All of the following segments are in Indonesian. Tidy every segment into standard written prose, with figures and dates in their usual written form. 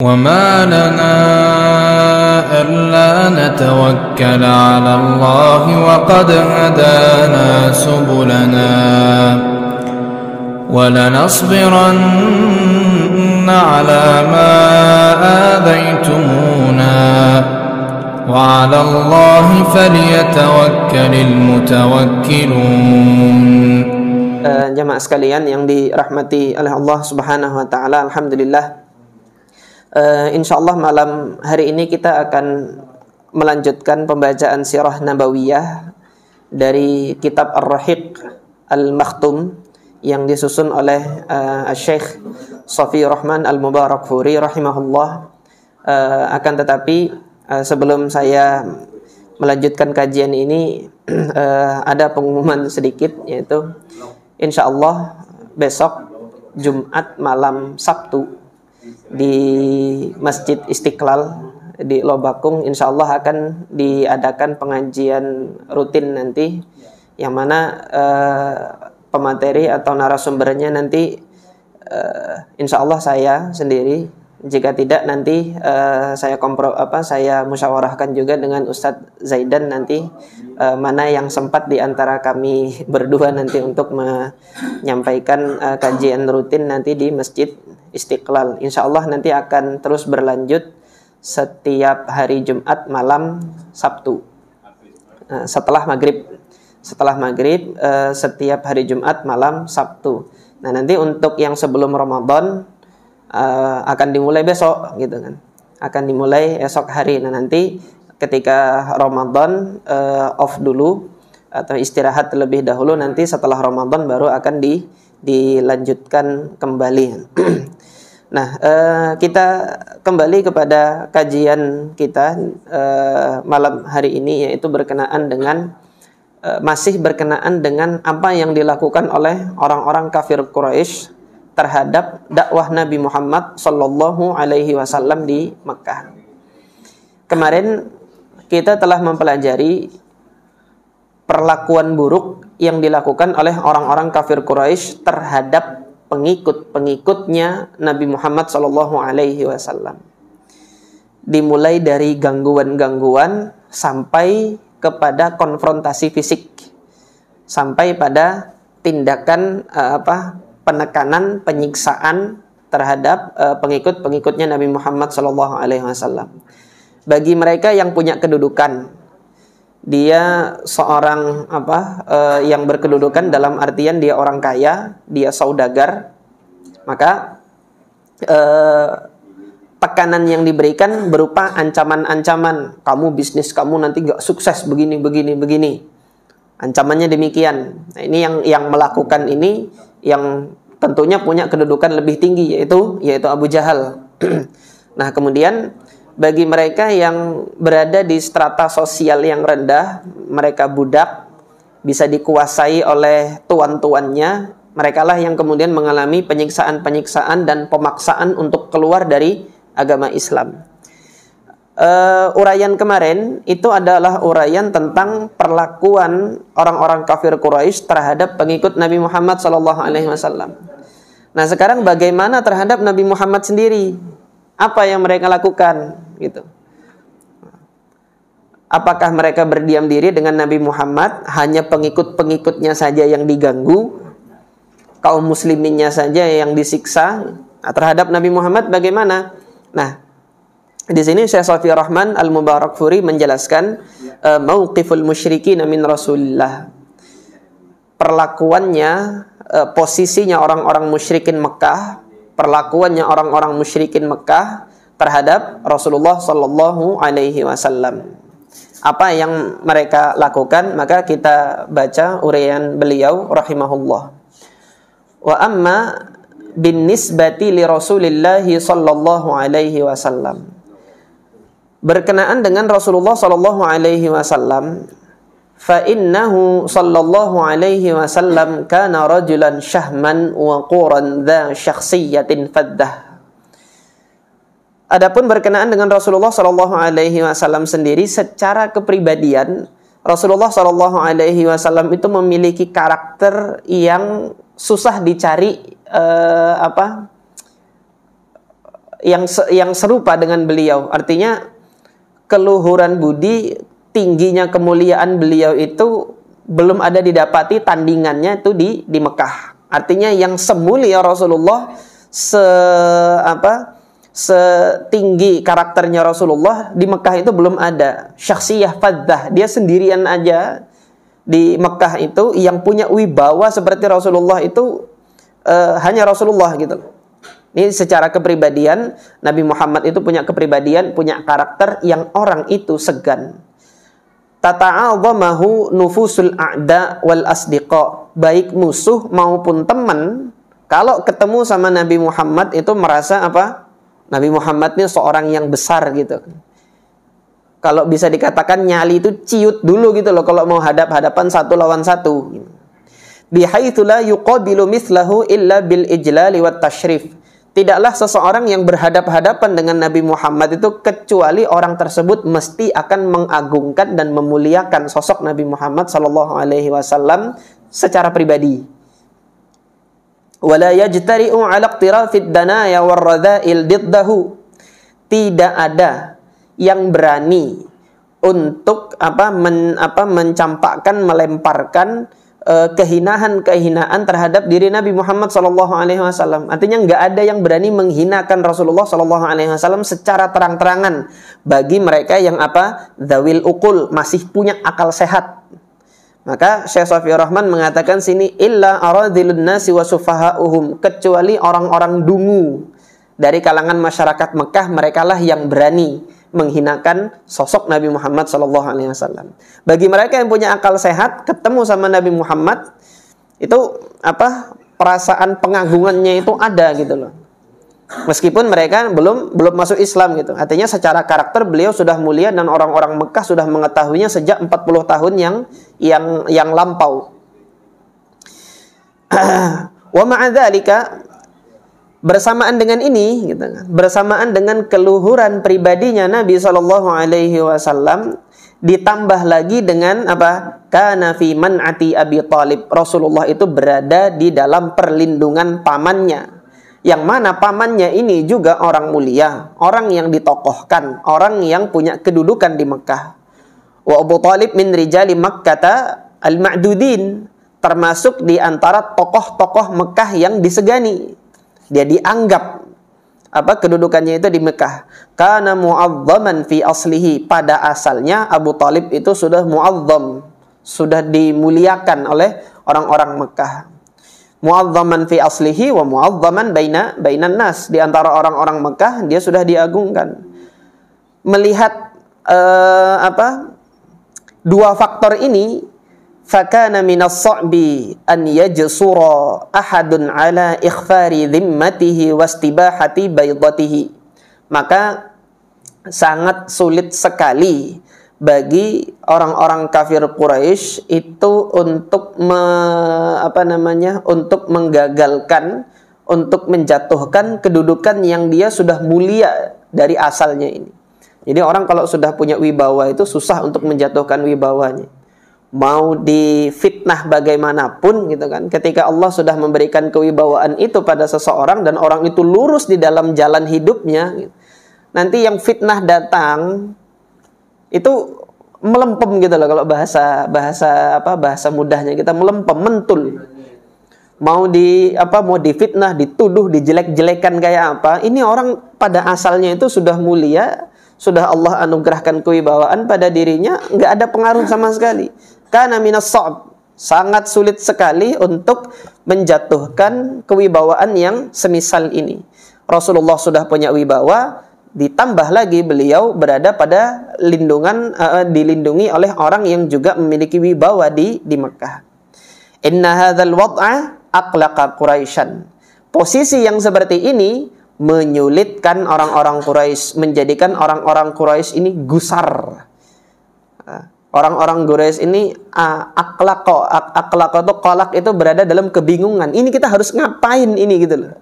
وما لنا ألا نتوكل على الله وقد هدانا سبلنا ولنصبرن على ما آذيتمونا وعلى الله فليتوكل المتوكلون. Jamaah sekalian yang dirahmati oleh Allah Subhanahu wa taala, alhamdulillah. Insyaallah malam hari ini kita akan melanjutkan pembacaan sirah nabawiyah dari kitab Ar-Rahiq Al-Makhtum yang disusun oleh Syekh Shafiyur Rahman Al-Mubarakfuri rahimahullah. Akan tetapi sebelum saya melanjutkan kajian ini, ada pengumuman sedikit, yaitu insyaallah besok Jumat malam Sabtu di Masjid Istiqlal di Lobakung insyaallah akan diadakan pengajian rutin nanti, yang mana pemateri atau narasumbernya nanti insyaallah saya sendiri. Jika tidak nanti saya musyawarahkan juga dengan Ustadz Zaidan nanti mana yang sempat di antara kami berdua nanti untuk menyampaikan kajian rutin nanti di Masjid Istiqlal. Insyaallah nanti akan terus berlanjut setiap hari Jumat malam Sabtu setelah maghrib setiap hari Jumat malam Sabtu. Nah, nanti untuk yang sebelum Ramadan akan dimulai besok gitu kan. Akan dimulai esok hari. Nah, nanti ketika Ramadan off dulu atau istirahat terlebih dahulu, nanti setelah Ramadan baru akan dilanjutkan kembali. Nah, kita kembali kepada kajian kita malam hari ini, yaitu masih berkenaan dengan apa yang dilakukan oleh orang-orang kafir Quraisy terhadap dakwah Nabi Muhammad sallallahu alaihi wasallam di Mekah. Kemarin kita telah mempelajari perlakuan buruk yang dilakukan oleh orang-orang kafir Quraisy terhadap pengikut-pengikutnya Nabi Muhammad sallallahu alaihi wasallam. Dimulai dari gangguan-gangguan sampai kepada konfrontasi fisik, sampai pada tindakan penekanan, penyiksaan terhadap pengikut-pengikutnya Nabi Muhammad sallallahu alaihi wasallam. Bagi mereka yang punya kedudukan, dia seorang yang berkedudukan dalam artian dia orang kaya, dia saudagar, maka tekanan yang diberikan berupa ancaman-ancaman, kamu bisnis kamu nanti gak sukses begini. Ancamannya demikian. Nah, ini yang melakukan ini yang tentunya punya kedudukan lebih tinggi, yaitu Abu Jahal. Nah, kemudian bagi mereka yang berada di strata sosial yang rendah, mereka budak, bisa dikuasai oleh tuan-tuannya, merekalah yang kemudian mengalami penyiksaan-penyiksaan dan pemaksaan untuk keluar dari agama Islam. Uraian kemarin itu adalah uraian tentang perlakuan orang-orang kafir Quraisy terhadap pengikut Nabi Muhammad SAW. Nah, sekarang bagaimana terhadap Nabi Muhammad sendiri? Apa yang mereka lakukan? Gitu. Apakah mereka berdiam diri dengan Nabi Muhammad? Hanya pengikut-pengikutnya saja yang diganggu, kaum musliminnya saja yang disiksa. Nah, terhadap Nabi Muhammad bagaimana? Nah, di sini Syekh Shafiyur Rahman Al-Mubarakfuri menjelaskan mauqiful musyrikin min Rasulillah. Perlakuannya, posisinya orang-orang musyrikin Mekah, perlakuannya orang-orang musyrikin Mekah terhadap Rasulullah sallallahu alaihi wasallam. Apa yang mereka lakukan? Maka kita baca uraian beliau rahimahullah. Wa amma bin nisbati li Rasulillah sallallahu alaihi wasallam. Berkenaan dengan Rasulullah sallallahu alaihi wasallam, fa innahu sallallahu alaihi wasallam kana rajulan syahman wa quran dha syakhsiyatin faddah. Adapun berkenaan dengan Rasulullah sallallahu alaihi wasallam sendiri, secara kepribadian Rasulullah sallallahu alaihi wasallam itu memiliki karakter yang susah dicari yang serupa dengan beliau. Artinya keluhuran budi, tingginya kemuliaan beliau itu belum ada didapati tandingannya itu di Mekah. Artinya yang semulia Rasulullah, setinggi karakternya Rasulullah di Mekah itu belum ada. Syakhsiyah fadzah, dia sendirian aja di Mekah itu yang punya wibawa seperti Rasulullah itu hanya Rasulullah gitu. Ini secara kepribadian, Nabi Muhammad itu punya kepribadian, punya karakter yang orang itu segan. Tata'adzamahu nufusul a'da wal asdiqa, baik musuh maupun teman, kalau ketemu sama Nabi Muhammad itu merasa apa? Nabi Muhammad ini seorang yang besar gitu. Kalau bisa dikatakan nyali itu ciut dulu gitu loh kalau mau hadap-hadapan satu lawan satu. Bihaitsu la yuqabilu mithlahu illa bil ijlali wat tashrif. Tidaklah seseorang yang berhadap-hadapan dengan Nabi Muhammad itu kecuali orang tersebut mesti akan mengagungkan dan memuliakan sosok Nabi Muhammad sallallahu alaihi wasallam secara pribadi. Wala yajtari'u 'ala iqtirafid danaya warradha'il diddahu. Tidak ada yang berani untuk mencampakkan, melemparkan kehinaan-kehinaan terhadap diri Nabi Muhammad SAW. Artinya nggak ada yang berani menghinakan Rasulullah SAW secara terang-terangan bagi mereka yang dzawil uqul, masih punya akal sehat. Maka Syekh Shafiyur Rahman mengatakan sini illa aradhilun nasi wa sufaha'uhum, kecuali orang-orang dungu dari kalangan masyarakat Mekah, merekalah yang berani menghinakan sosok Nabi Muhammad SAW. Bagi mereka yang punya akal sehat, ketemu sama Nabi Muhammad itu perasaan pengagungannya itu ada gitu loh. Meskipun mereka belum masuk Islam gitu. Artinya secara karakter beliau sudah mulia dan orang-orang Mekah sudah mengetahuinya sejak 40 tahun yang lampau. Wa ma'a dzalika, bersamaan dengan ini, gitu kan, bersamaan dengan keluhuran pribadinya Nabi Shallallahu Alaihi Wasallam, ditambah lagi dengan Kana fi man'ati Abi Thalib. Rasulullah itu berada di dalam perlindungan pamannya, yang mana pamannya ini juga orang mulia, orang yang ditokohkan, orang yang punya kedudukan di Mekah. Wa Abu Thalib min rijali Makkah al-ma'dudin, termasuk di antara tokoh-tokoh Mekah yang disegani. Dia dianggap kedudukannya itu di Mekah. Kana mu'azzaman fi aslihi, pada asalnya Abu Thalib itu sudah mu'azzam, sudah dimuliakan oleh orang-orang Mekah. Mu'azzaman fi aslihi wa mu'azzaman bainan nas, di antara orang-orang Mekah dia sudah diagungkan. Melihat dua faktor ini, fakana minas sa'bi an yajsura ahadun ala ikhfari dhimmatihi wastibahati baydatihi. Maka sangat sulit sekali bagi orang-orang kafir Quraisy itu untuk untuk menggagalkan, untuk menjatuhkan kedudukan yang dia sudah mulia dari asalnya ini. Jadi orang kalau sudah punya wibawa itu susah untuk menjatuhkan wibawanya. Mau difitnah bagaimanapun gitu kan, ketika Allah sudah memberikan kewibawaan itu pada seseorang dan orang itu lurus di dalam jalan hidupnya gitu, nanti yang fitnah datang itu melempem gitu loh, kalau bahasa mudahnya kita melempem, mentul. Mau difitnah, dituduh, dijelek-jelekan kayak apa, ini orang pada asalnya itu sudah mulia, sudah Allah anugerahkan kewibawaan pada dirinya, nggak ada pengaruh sama sekali. Kana minas sa'b, sangat sulit sekali untuk menjatuhkan kewibawaan yang semisal ini. Rasulullah sudah punya wibawa, ditambah lagi beliau berada pada dilindungi oleh orang yang juga memiliki wibawa di Mekah. Inna hadzal wad'a aqlaqa Quraisyan. Posisi yang seperti ini menyulitkan orang-orang Quraisy, menjadikan orang-orang Quraisy ini gusar. Orang-orang Quraisy ini aqlaqa itu qalaq itu berada dalam kebingungan. Ini kita harus ngapain ini gitu loh.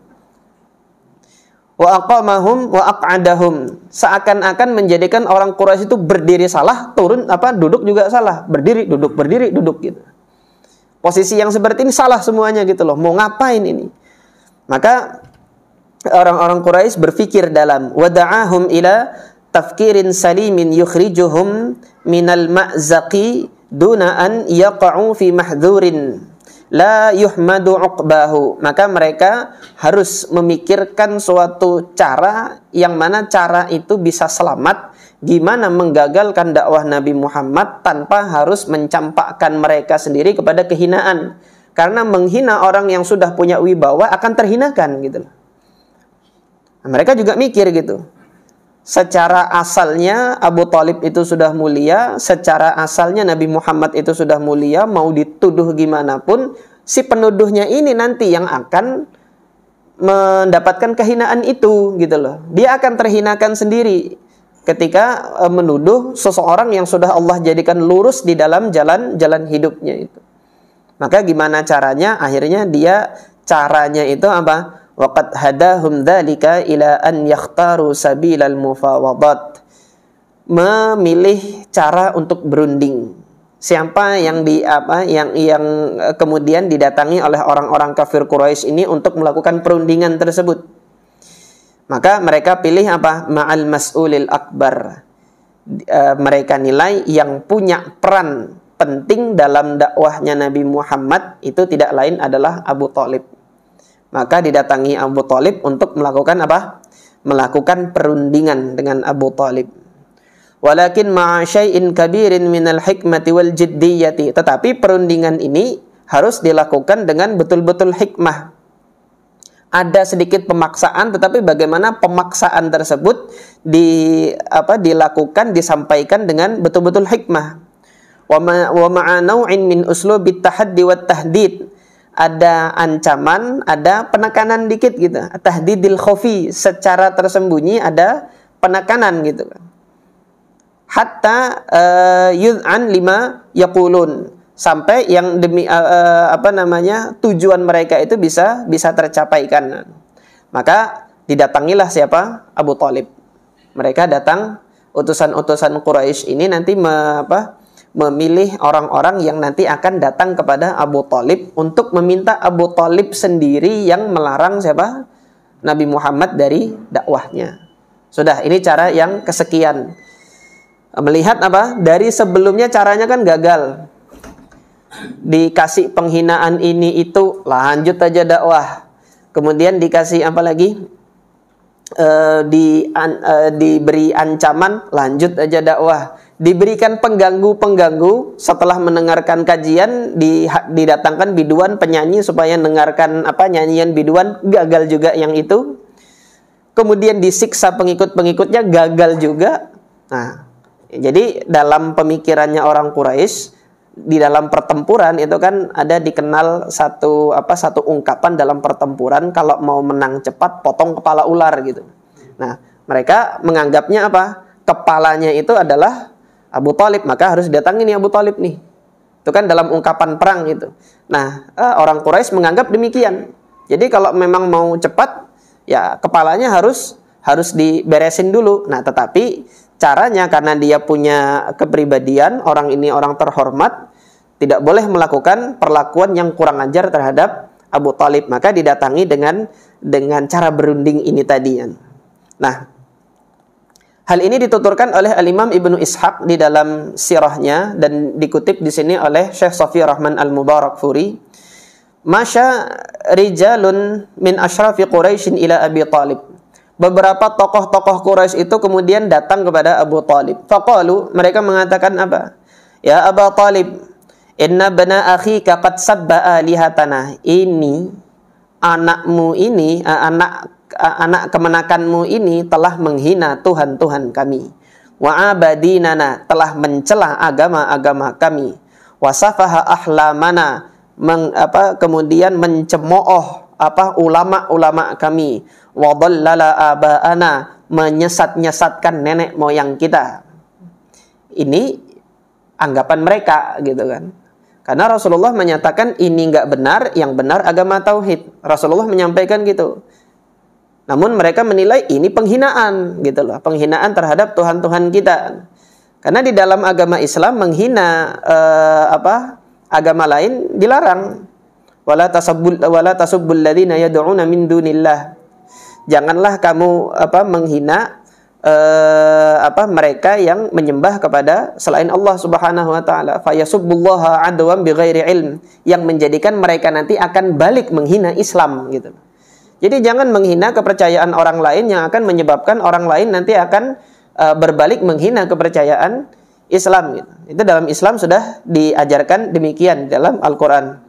Wa aqamahum wa aq'adahum, seakan-akan menjadikan orang Quraisy itu berdiri salah, duduk juga salah, berdiri duduk gitu. Posisi yang seperti ini salah semuanya gitu loh. Mau ngapain ini? Maka orang-orang Quraisy berpikir dalam wada'ahum ila tafkirin salimin yukhrijuhum minal ma'zaqi duna an yaqa'u fi mahdzurin la yuhmadu uqbahu. Maka mereka harus memikirkan suatu cara yang mana cara itu bisa selamat, gimana menggagalkan dakwah Nabi Muhammad tanpa harus mencampakkan mereka sendiri kepada kehinaan. Karena menghina orang yang sudah punya wibawa akan terhinakan gitu. Mereka juga mikir gitu. Secara asalnya Abu Thalib itu sudah mulia, secara asalnya Nabi Muhammad itu sudah mulia, mau dituduh gimana pun, si penuduhnya ini nanti yang akan mendapatkan kehinaan itu gitu loh. Dia akan terhinakan sendiri ketika menuduh seseorang yang sudah Allah jadikan lurus di dalam jalan hidupnya itu. Maka gimana caranya? Akhirnya caranya itu apa? Waqad hadahum dzalika ila an yakhtaru sabilal mufawadat. Memilih cara untuk berunding. Siapa yang kemudian didatangi oleh orang-orang kafir Quraisy ini untuk melakukan perundingan tersebut. Maka mereka pilih apa? Ma'al mas'ulil akbar. Mereka nilai yang punya peran penting dalam dakwahnya Nabi Muhammad itu tidak lain adalah Abu Thalib. Maka didatangi Abu Thalib untuk melakukan apa? Melakukan perundingan dengan Abu Thalib. Walakin ma'a syai'in kabirin minal hikmati wal jiddiyati. Tetapi perundingan ini harus dilakukan dengan betul-betul hikmah. Ada sedikit pemaksaan, tetapi bagaimana pemaksaan tersebut dilakukan, disampaikan dengan betul-betul hikmah. Wa ma'a naw'in min uslubit tahaddi wat tahdid. Ada ancaman, ada penekanan dikit gitu. Tahdidil khafi, secara tersembunyi ada penekanan gitu. Hatta yud'an lima yaqulun, sampai yang demi tujuan mereka itu bisa tercapaikan. Maka didatangilah siapa? Abu Thalib. Mereka datang, utusan-utusan Quraisy ini nanti memilih orang-orang yang nanti akan datang kepada Abu Thalib untuk meminta Abu Thalib sendiri yang melarang siapa? Nabi Muhammad dari dakwahnya. Sudah, ini cara yang kesekian. Melihat apa? Dari sebelumnya caranya kan gagal. Dikasih penghinaan ini itu, lanjut aja dakwah. Kemudian dikasih apa lagi? Diberi ancaman, lanjut aja dakwah. Diberikan pengganggu, setelah mendengarkan kajian didatangkan biduan penyanyi supaya mendengarkan nyanyian biduan, gagal juga yang itu. Kemudian disiksa pengikut-pengikutnya, gagal juga. Nah, jadi dalam pemikirannya orang Quraisy, di dalam pertempuran itu kan ada dikenal satu ungkapan dalam pertempuran, kalau mau menang cepat potong kepala ular gitu. Nah, mereka menganggapnya apa? Kepalanya itu adalah Abu Thalib, maka harus datangi nih Abu Thalib nih. Itu kan dalam ungkapan perang itu. Nah, orang Quraisy menganggap demikian. Jadi kalau memang mau cepat, ya kepalanya harus diberesin dulu. Nah, tetapi caranya karena dia punya kepribadian, orang ini orang terhormat, tidak boleh melakukan perlakuan yang kurang ajar terhadap Abu Thalib. Maka didatangi dengan cara berunding ini tadi. Nah, hal ini dituturkan oleh Al-Imam Ibnu Ishaq di dalam sirahnya dan dikutip di sini oleh Syekh Shafi Rahman Al-Mubarakfuri. Masya rijalun min asyrafi Quraisyin ila Abi Thalib. Beberapa tokoh-tokoh Quraisy itu kemudian datang kepada Abu Thalib. Faqalu, mereka mengatakan apa? Ya Abu Thalib, inna bana akhika qad sabba alihatana. Ini anakmu ini, anak kemenakanmu ini telah menghina Tuhan-Tuhan kami. Wa abadinana, telah mencela agama-agama kami. Wa safaha ahlamana, kemudian mencemooh ulama-ulama kami. Wa dhallala abaana, menyesat-nyesatkan nenek moyang kita. Ini anggapan mereka gitu kan. Karena Rasulullah menyatakan ini enggak benar, yang benar agama tauhid. Rasulullah menyampaikan gitu. Namun mereka menilai ini penghinaan gitu loh, penghinaan terhadap Tuhan-Tuhan kita. Karena di dalam agama Islam menghina agama lain dilarang. Wala tasubbul ladzina yad'una min dunillah. janganlah kamu menghina mereka yang menyembah kepada selain Allah Subhanahu wa taala, fayasubbullaha adwan bighairi ilm, yang menjadikan mereka nanti akan balik menghina Islam gitu. Jadi jangan menghina kepercayaan orang lain yang akan menyebabkan orang lain nanti akan berbalik menghina kepercayaan Islam gitu. Itu dalam Islam sudah diajarkan demikian dalam Al-Qur'an.